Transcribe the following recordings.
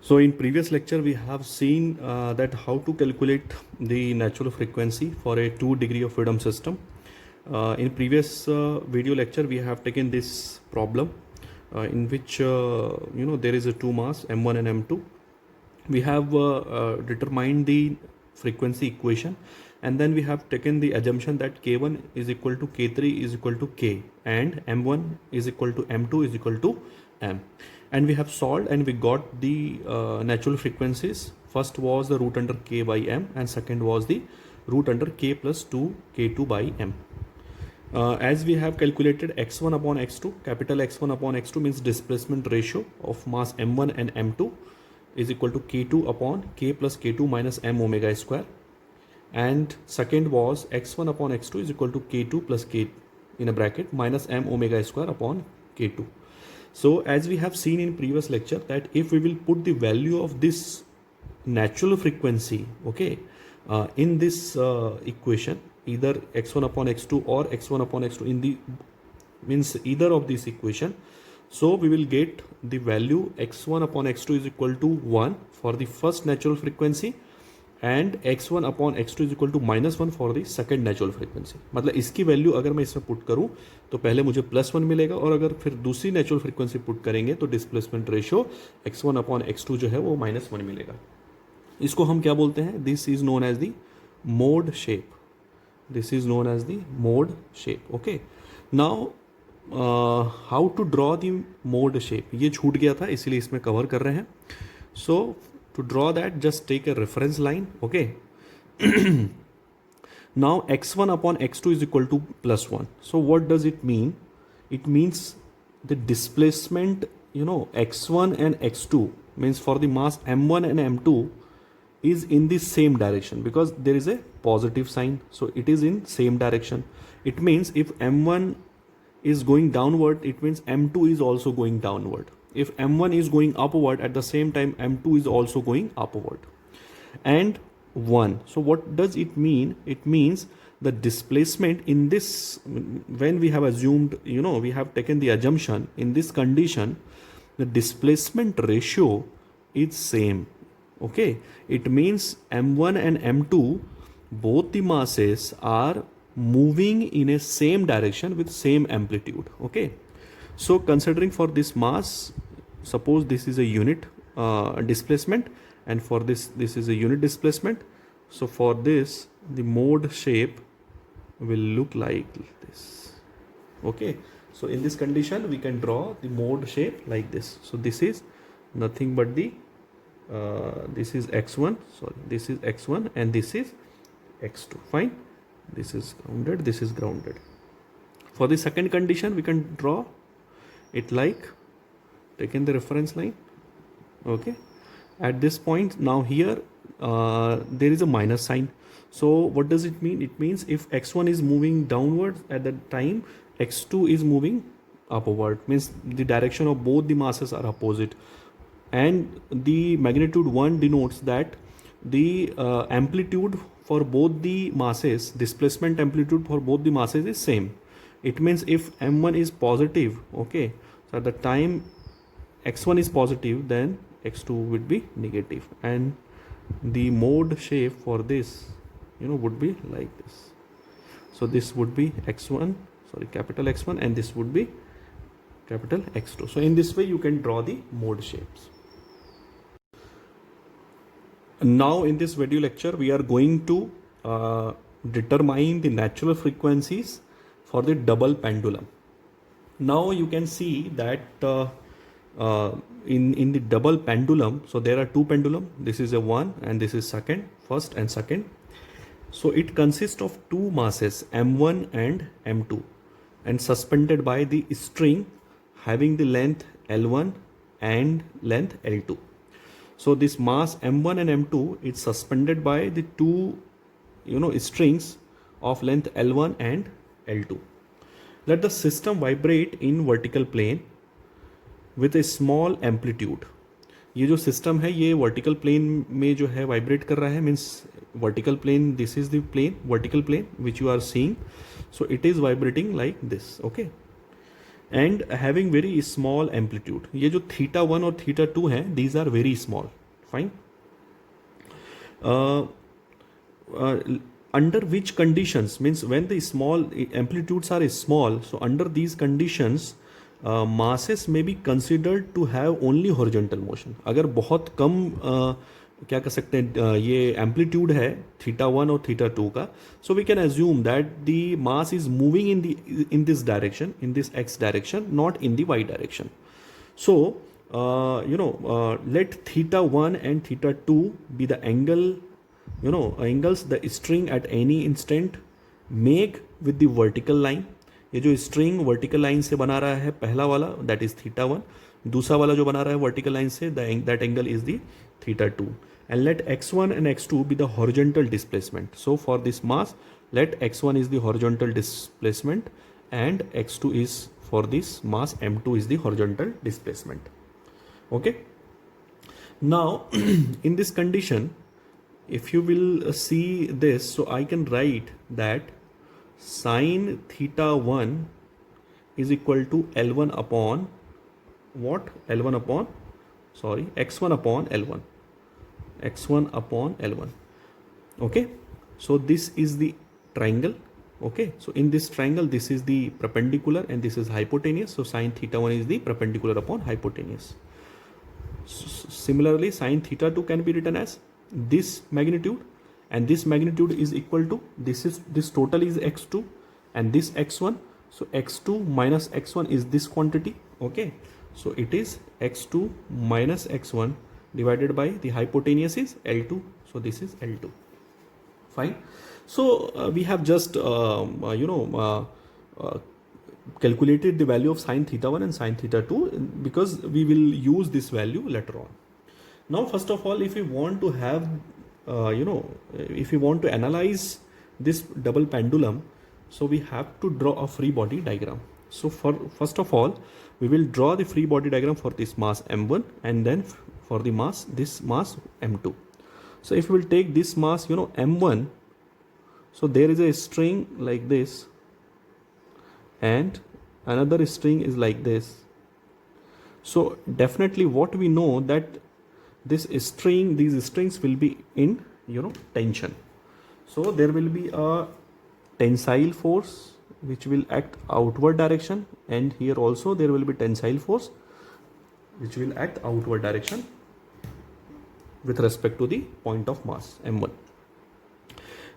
So in previous lecture we have seen that how to calculate the natural frequency for a 2 degree of freedom system. In previous video lecture we have taken this problem in which there is a two mass m1 and m2. We have determined the frequency equation, and then we have taken the assumption that k1 is equal to k3 is equal to k, and m1 is equal to m2 is equal to m. And we have solved and we got the natural frequencies. First was the root under k by m, and second was the root under k plus 2 k2 by m. As we have calculated x1 upon x2, capital X1 upon x2 means displacement ratio of mass m1 and m2 is equal to k2 upon k plus k2 minus m omega square. And second was x1 upon x2 is equal to k2 plus k in a bracket minus m omega square upon k2. So as we have seen in previous lecture that if we will put the value of this natural frequency, okay, in this equation, either x1 upon x2 or x1 upon x2 in the means either of this equation, so we will get the value x1 upon x2 is equal to 1 for the first natural frequency and x1 upon x2 is equal to -1 for the second natural frequency. मतलब इसकी value अगर मैं इसमें put करूं तो पहले मुझे +1 मिलेगा, और अगर फिर दूसरी नेचुरल फ्रीक्वेंसी पुट करेंगे तो displacement ratio x1 upon x2 जो है वो -1 मिलेगा. इसको हम क्या बोलते हैं? This is known as the mode shape. This is known as the mode shape. Okay, now how to draw the mode shape. ये छूट गया था इसीलिए इसमें कवर कर रहे हैं. सो to draw that, just take a reference line. Okay. Now x1 upon x2 is equal to +1. So what does it mean? It means the displacement, x1 and x2 means for the mass m1 and m2 is in the same direction because there is a positive sign. So it is in same direction. It means if m1 is going downward, it means m2 is also going downward. If m1 is going upward, at the same time m2 is also going upward. And 1. So what does it mean? It means the displacement in this, when we have assumed, we have taken the assumption in this condition, the displacement ratio is same. Okay, it means m1 and m2, both the masses are moving in a same direction with same amplitude. Okay. So considering for this mass, suppose this is a unit displacement, and for this is a unit displacement. So for this, the mode shape will look like this. Okay. So in this condition, we can draw the mode shape like this. So this is nothing but the this is x1. Sorry, this is x1 and this is x2. Fine. This is grounded. This is grounded. For the second condition, we can draw it like taking the reference line. Okay, at this point now here there is a minus sign. So what does it mean? It means if x1 is moving downward at that time, x2 is moving upward, means the direction of both the masses are opposite, and the magnitude 1 denotes that the amplitude for both the masses, displacement amplitude for both the masses is same. It means if m1 is positive, okay, so at the time x1 is positive, then x2 would be negative, and the mode shape for this would be like this. So this would be x1, sorry, capital X1, and this would be capital X2. So in this way you can draw the mode shapes. Now in this video lecture we are going to determine the natural frequencies for the double pendulum. Now you can see that in the double pendulum, so there are two pendulum. This is a one and this is first and second. So it consists of two masses m1 and m2, and suspended by the string having the length L1 and length L2. So this mass m1 and m2 is suspended by the two strings of length L1 and L2. Let the system vibrate in vertical plane with a small amplitude. ये जो system है ये vertical plane में जो है vibrate कर रहा है, means vertical plane, this is the plane, vertical plane which you are seeing. So it is vibrating like this. Okay, and having very small amplitude. ये जो θ1 और θ2 हैं, these are very small. Fine. uh, uh, Under which conditions, means when the small amplitudes are small, so under these conditions masses may be considered to have only horizontal motion. अगर बहुत कम क्या कह सकते हैं ये एम्पलीट्यूड है theta 1 और theta 2 का, so we can assume that the mass is moving in this direction, in this X direction, not in the Y direction. So let theta 1 and theta 2 be the angle, angles the string at any instant make with the vertical line. ये जो string vertical line से बना रहा है पहला वाला, that is theta 1. दूसरा वाला जो बना रहा है वर्टिकल लाइन से, that angle is the theta 2. And let x1 and x2 be the horizontal displacement. So for this mass, let x1 is the horizontal displacement and x2 is, for this mass m2 is the horizontal displacement. Okay. Now in this condition, if you will see this, so I can write that sine theta 1 is equal to L1 upon what? L1 upon, sorry, x1 upon L1. x1 upon L1. Okay. So this is the triangle. Okay. So in this triangle, this is the perpendicular and this is hypotenuse. So sine theta 1 is the perpendicular upon hypotenuse. Similarly, sine theta 2 can be written as this magnitude, and this magnitude is equal to this total is x2 and this x1. So x2 minus x1 is this quantity. Okay. So it is x2 minus x1 divided by the hypotenuse is L2. So this is L2. Fine. So we have just calculated the value of sine theta 1 and sine theta 2 because we will use this value later on. Now first of all, if we want to have if we want to analyze this double pendulum, so we have to draw a free body diagram. So first of all, we will draw the free body diagram for this mass m1 and then for the mass, this mass m2. So if we will take this mass m1, so there is a string like this and another string is like this. So definitely what we know that this string, these strings will be in tension. So there will be a tensile force which will act outward direction, and here also there will be tensile force which will act outward direction with respect to the point of mass m1.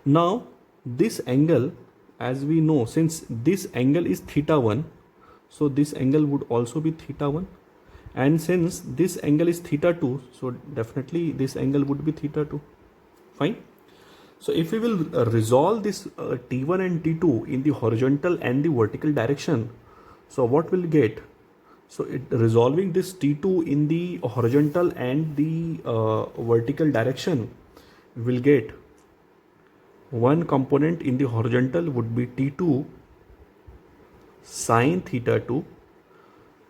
Now this angle, as we know, since this angle is theta 1, so this angle would also be theta 1, and since this angle is theta 2, so definitely this angle would be theta 2. Fine. So if we will resolve this t1 and t2 in the horizontal and the vertical direction, so what we'll get? So resolving this t2 in the horizontal and the vertical direction, we will get one component in the horizontal would be t2 sine theta 2,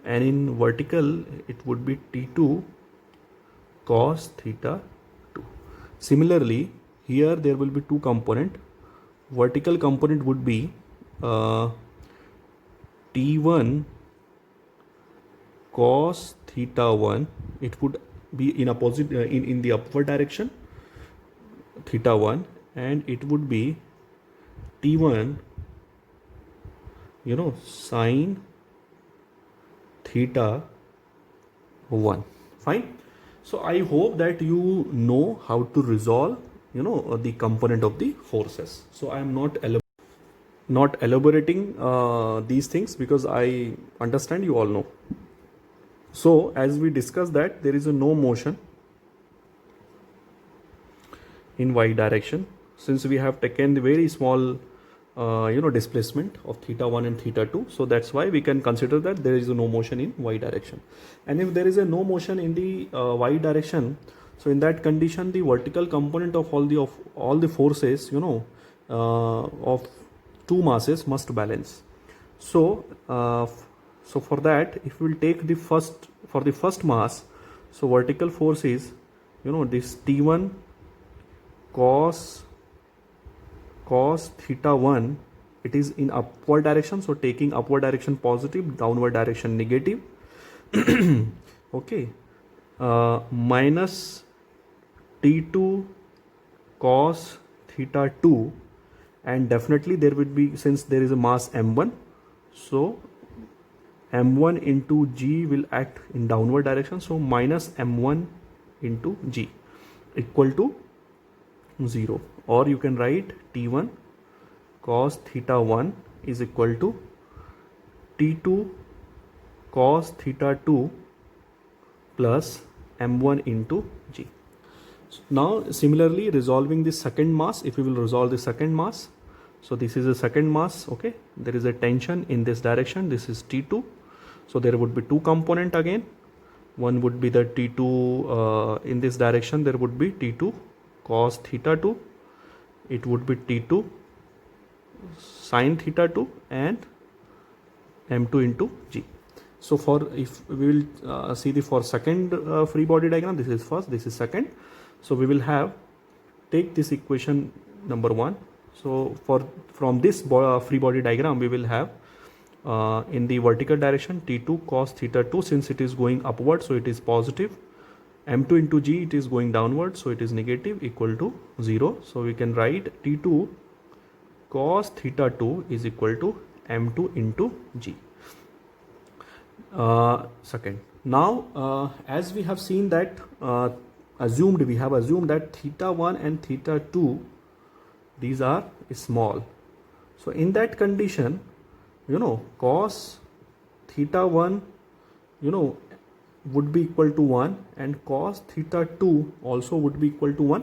and in vertical it would be t2 cos theta 2. Similarly, here there will be two component. Vertical component would be t1 cos theta 1. It would be in opposite in the upward direction, theta 1, and it would be t1 sine theta 1. Fine. So I hope that you know how to resolve the component of the forces. So I am not elaborating these things because I understand you all know. So as we discussed that there is a no motion in y direction, since we have taken the very small displacement of theta 1 and theta 2, so that's why we can consider that there is a no motion in y direction. And if there is a no motion in the y direction, so in that condition the vertical component of all the forces of two masses must balance. So so for that, if we will take for the first mass, so vertical force is this t1 cos theta 1, it is in upward direction, so taking upward direction positive, downward direction negative. Okay. Minus t2 cos theta 2, and definitely there would be, since there is a mass m1, so m1 into g will act in downward direction, so minus m1 into g equal to 0, or you can write t1 cos theta 1 is equal to t2 cos theta 2 plus m1 into g. Now similarly resolving the second mass, if we will resolve the second mass, so this is a second mass, okay, there is a tension in this direction, this is t2, so there would be two component again, one would be the t2 in this direction, there would be t2 cos theta 2, it would be t2 sin theta 2 and m2 into g. So for, if we will see the for second free body diagram, this is first, this is second, so we will have, take this equation number 1, so for from this free body diagram we will have in the vertical direction t2 cos theta 2, since it is going upward so it is positive, m2 into g it is going downward so it is negative, equal to 0, so we can write t2 cos theta 2 is equal to m2 into g. Second, now as we have seen that we have assumed that theta 1 and theta 2, these are small, so in that condition, you know, cos theta 1, you know, would be equal to 1 and cos theta 2 also would be equal to 1.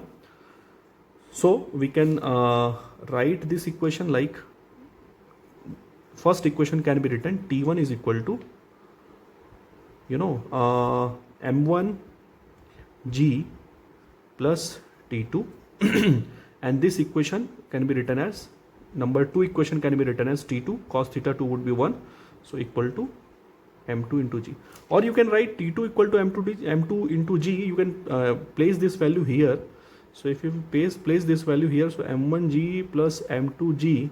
So we can write this equation like, first equation can be written t1 is equal to, you know, m1 g plus t2 and this equation can be written as, number 2 equation can be written as t2 cos theta 2 would be 1, so equal to m2 into g, or you can write t2 equal to m2 into g, you can place this value here, so if you place this value here, so m1g plus m2g,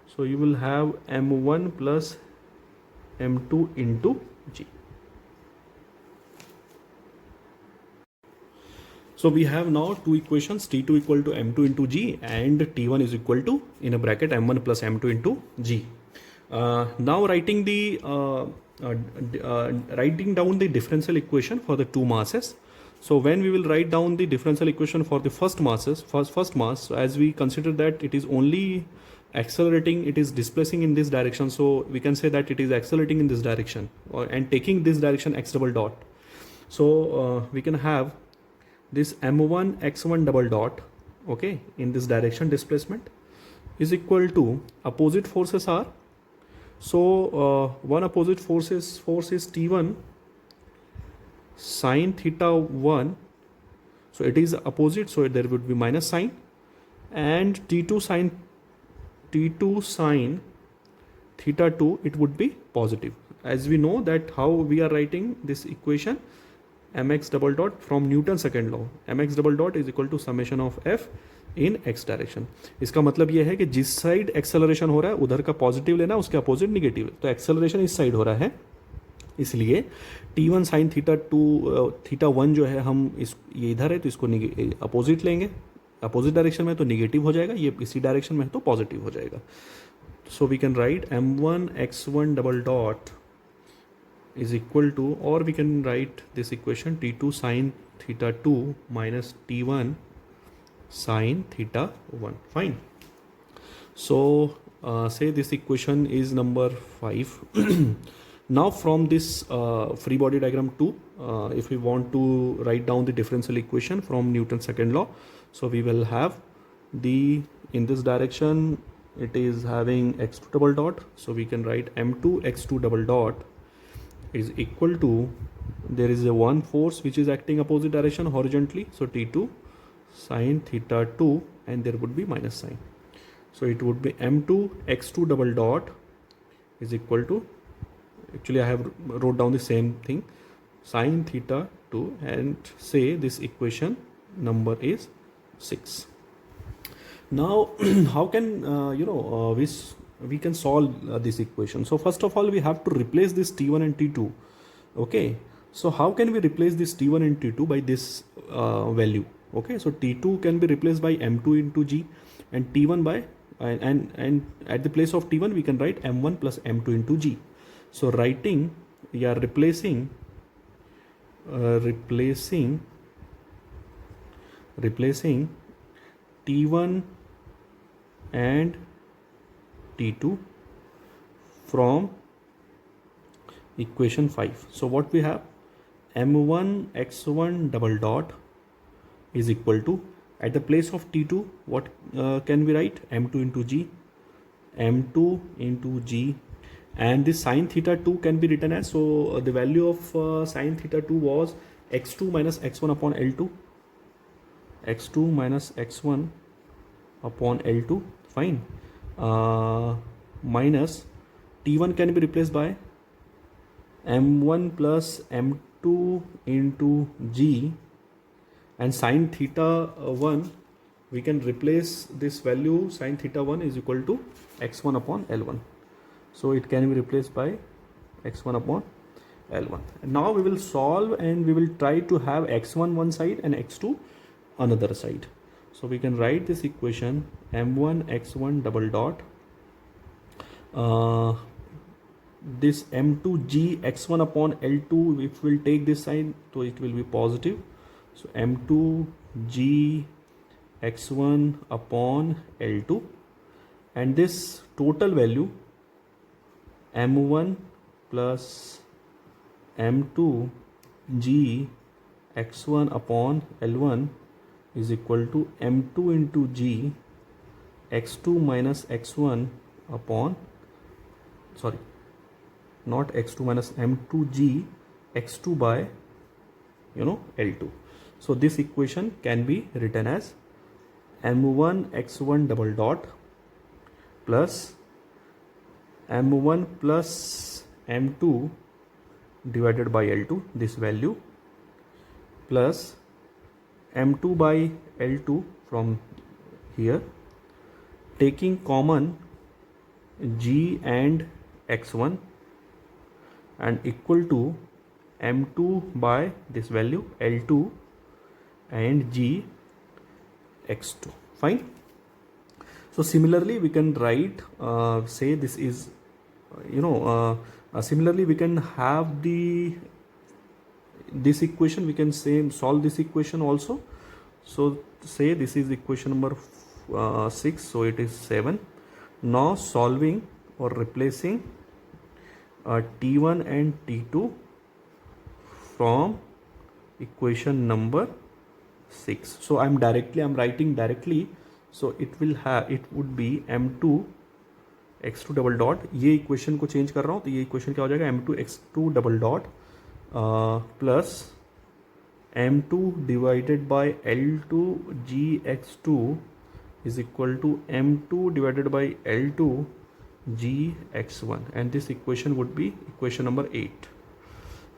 so you will have m1 plus m2 into g. So we have now two equations, t2 equal to m2 into g and t1 is equal to, in a bracket, m1 plus m2 into g. Now writing down the differential equation for the two masses. So when we will write down the differential equation for the first mass, so as we consider that it is only accelerating, it is displacing in this direction, so we can say that it is accelerating in this direction, and taking this direction x double dot. So we can have this m1 x1 double dot, okay, in this direction displacement is equal to, opposite forces are, so one opposite force is t1 sin theta 1, so it is opposite, so there would be minus sign, and t2 sin theta 2 it would be positive. As we know that how we are writing this equation, mx double dot from Newton's second law, mx double dot is equal to summation of f in x direction. इसका मतलब ये है कि जिस side acceleration हो रहा है उधर का पॉजिटिव लेना, उसके अपोजिट निगेटिव, तो एक्सेलरेशन इस साइड हो रहा है, इसलिए t1 साइन थीटा 1 जो है हम ये इधर है तो इसको अपोजिट लेंगे, अपोजिट डायरेक्शन में तो निगेटिव हो जाएगा, ये इसी डायरेक्शन में है तो पॉजिटिव हो जाएगा. So we can write m1 x1 double dot is equal to, or we can write this equation t2 sin theta 2 minus t1 sin theta 1. Fine. So say this equation is number 5. Now from this free body diagram 2, if we want to write down the differential equation from Newton's second law, so we will have the, in this direction it is having x2 double dot, so we can write m2 x2 double dot is equal to, there is a one force which is acting opposite direction horizontally, so t2 sin theta 2 and there would be minus sign, so it would be m2 x2 double dot is equal to, actually I have wrote down the same thing, sin theta 2, and say this equation number is 6. Now how can we can solve this equation? So first of all we have to replace this t1 and t2. Okay, so how can we replace this t1 and t2 by this value? Okay, so T2 can be replaced by M2 into G, and T1 by and at the place of T1 we can write M1 plus M2 into G. So writing, we are replacing T1 and T2 from equation 5. So what we have, M1 x1 double dot is equal to, at the place of T2 what can we write, M2 into G, M2 into G, and this sine theta 2 can be written as, so the value of sine theta 2 was x2 minus x1 upon L2, x2 minus x1 upon L2, fine, minus T1 can be replaced by M1 plus M2 into G, and sine theta 1 we can replace this value, sine theta 1 is equal to x1 upon L1, so it can be replaced by x1 upon L1. And now we will solve and we will try to have x1 one side and x2 another side. So we can write this equation, M1 x1 double dot, this M2G x1 upon L2, if we'll take this sign, so it will be positive. So M2G x1 upon L2, and this total value M1 plus M2G x1 upon L1 is equal to M2 into G x2 minus x1 upon, sorry, not x2 minus M2G x2 by L2. So this equation can be written as M1 x1 double dot plus M1 plus M2 divided by L2, this value, plus M2 by L2 from here, taking common G and x1, and equal to M2 by this value L2 and G x2, fine. So similarly we can write, say this is similarly we can have this equation, we can say solve this equation also. So say this is equation number 6, so it is 7. Now solving or replacing T1 and T2 from equation number 6. So I'm writing directly, so it would be M2 x2 double dot, ये equation को change कर रहा हूँ तो ये equation क्या हो जाएगा, M2 x2 double dot plus M2 divided by L2 G x2 is equal to M2 divided by L2 G x1, and this equation would be equation number 8.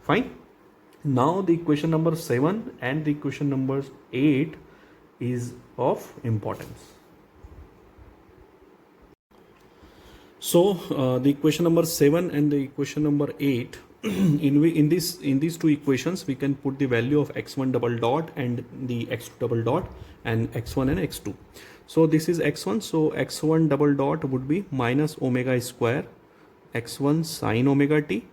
Fine. Now the equation number 7 and the equation number 8 is of importance. So the equation number 7 and the equation number 8, in these two equations we can put the value of x1 double dot and the x2 double dot and x1 and x2. So this is x1, so x1 double dot would be minus omega square x1 sine omega t,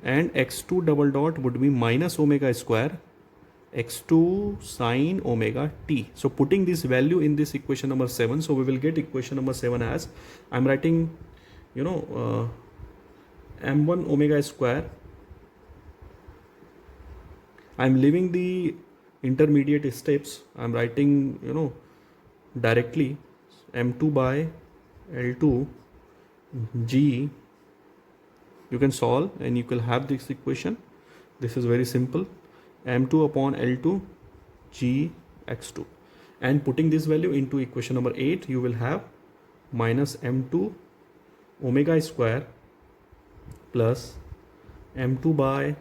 and x2 double dot would be minus omega square x2 sine omega t. So putting this value in this equation number 7, so we will get equation number 7 as, I'm writing m1 omega square, I'm leaving the intermediate steps, I'm writing directly m2 by L2 G. You can solve and you can have this equation. This is very simple, M2 upon L2 G x2, and putting this value into equation number 8, you will have minus M2 omega square plus M2 by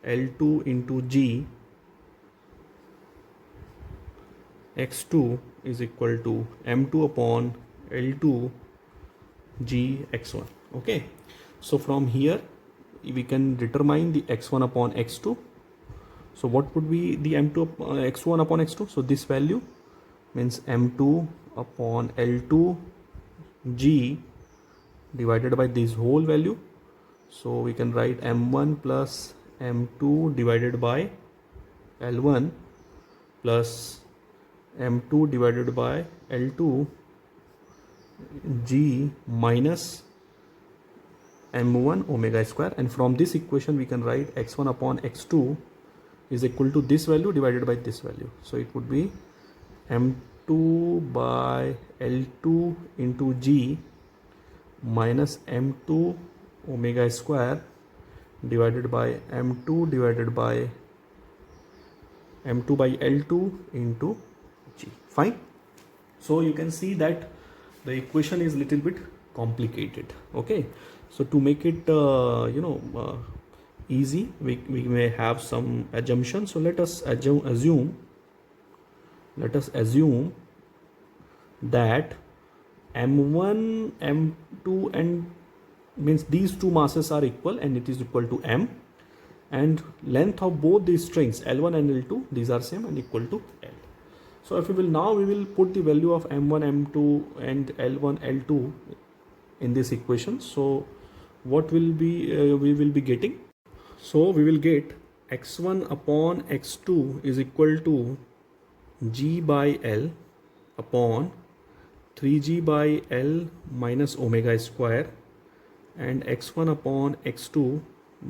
L2 into G x2 is equal to M2 upon L2 G x1. Okay, so from here we can determine the x1 upon x2. So what would be the m2 x1 upon x2? So this value means m2 upon L2 g divided by this whole value. So we can write m1 plus m2 divided by L1 plus m2 divided by L2 g minus m1 omega square, and from this equation we can write x1 upon x2 is equal to this value divided by this value. So it would be m2 by L2 into g minus m2 omega square divided by m2 divided by m2 by L2 into g. Fine. So you can see that the equation is little bit complicated. Okay, so to make it easy, we may have some assumptions. So let us assume that m1 m2 and means these two masses are equal and it is equal to m, and length of both these strings L1 and L2, these are same and equal to L. So if we will put the value of m1 m2 and L1 L2 in this equation. So what will be we will be getting? So we will get x1 upon x2 is equal to g by L upon 3g by L minus omega square, and x1 upon x2,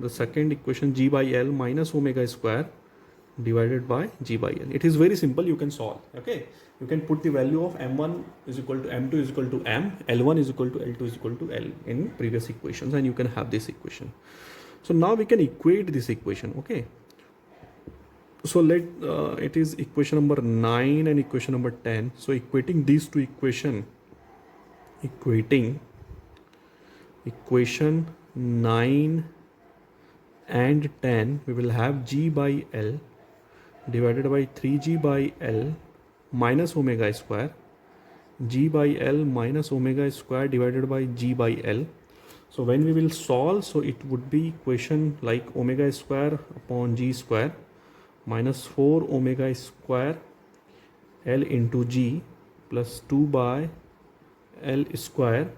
the second equation, g by L minus omega square divided by g by L. It is very simple, you can solve. Okay, you can put the value of m1 is equal to m2 is equal to m, L1 is equal to L2 is equal to L in previous equations, and you can have this equation. So now we can equate this equation. Okay, so it is equation number 9 and equation number 10. So equating these two equation 9 and 10, we will have g by L divided by 3g by L minus omega square, g by L minus omega square divided by g by L. So when we will solve, so it would be equation like omega square upon g square minus 4 omega square L into g plus 2 by L square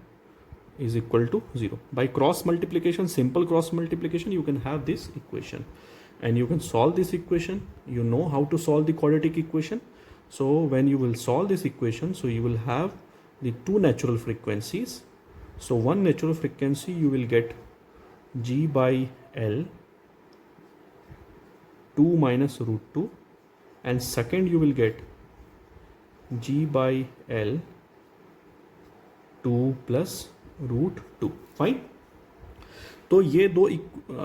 is equal to 0. By cross multiplication, simple cross multiplication, you can have this equation and you can solve this equation. You know how to solve the quadratic equation. So when you will solve this equation, so you will have the two natural frequencies. So one natural frequency you will get g by L 2 minus root 2, and second you will get g by L 2 plus root 2. Fine. तो ये दो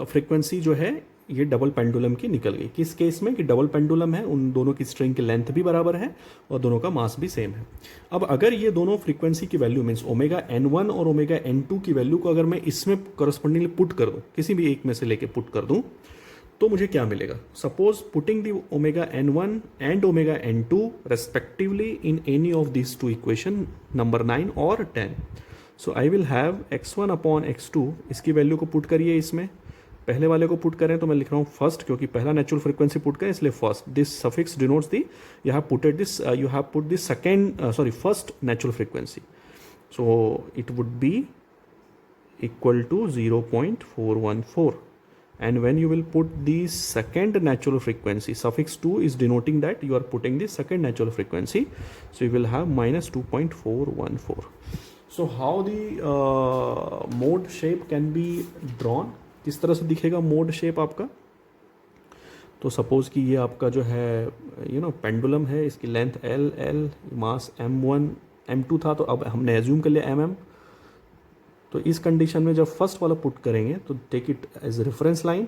frequency जो है ये double pendulum की निकल गई. किस केस में कि डबल पेंडुलम है, उन दोनों की स्ट्रिंग की लेंथ भी बराबर है और दोनों का मास भी सेम है. अब अगर ये दोनों फ्रीक्वेंसी की वैल्यू मीन्स ओमेगा n1 और ओमेगा n2 की वैल्यू को अगर मैं इसमें करस्पॉन्डिंगली पुट कर दूं, किसी भी एक में से लेके पुट कर दूं, तो मुझे क्या मिलेगा? Suppose putting the omega n1 and omega n2 respectively in any of this two equation number 9 और 10. So I will have x1 upon x2, इसकी वैल्यू को पुट करिए इसमें. पहले वाले को पुट करें तो मैं लिख रहा हूँ फर्स्ट, क्योंकि पहला नेचुरल फ्रीक्वेंसी पुट करें इसलिए first. This suffix denotes the you have putted this you have put this second first natural frequency. So it would be equal to 0.414. And when you will put the second natural frequency, suffix 2 is denoting that you are putting the second natural frequency. So you will have minus 2.414. So how the mode shape can be drawn? किस तरह से दिखेगा mode shape आपका? तो suppose कि ये आपका जो है पेंडुलम है, इसकी लेंथ L, मास M1 M2 था, तो अब हमने एज्यूम कर लिया MM. तो इस कंडीशन में जब फर्स्ट वाला पुट करेंगे तो take it as reference line.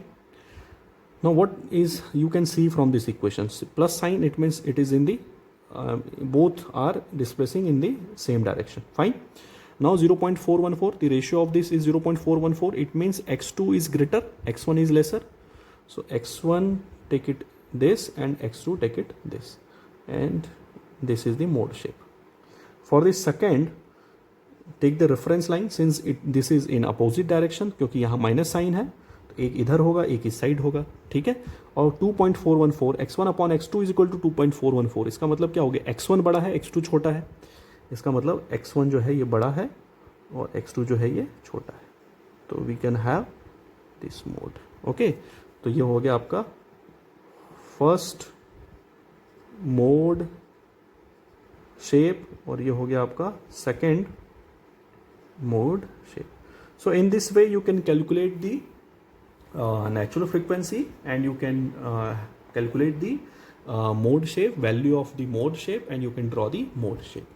Now what is you can see from this equation, plus sign it means it is in the both are displacing in the same direction. Fine. Now 0.414, the ratio of this is 0.414. It means x2 is greater, x1 is lesser. So x1 take it this and x2 take it this, and this is the mode shape. For this second, take the reference line since this is in opposite direction, क्योंकि यहाँ minus sign है, तो एक इधर होगा, एक इस side होगा, ठीक है। और 2.414 x1 upon x2 is equal to 2.414, इसका मतलब क्या हो गया, x1 बड़ा है x2 छोटा है, इसका मतलब x1 जो है ये बड़ा है और x2 जो है ये छोटा है, तो we can have this mode. Okay, तो ये हो गया आपका फर्स्ट मोड शेप और ये हो गया आपका second mode shape. So in this way you can calculate the natural frequency and you can calculate the mode shape, value of the mode shape, and you can draw the mode shape.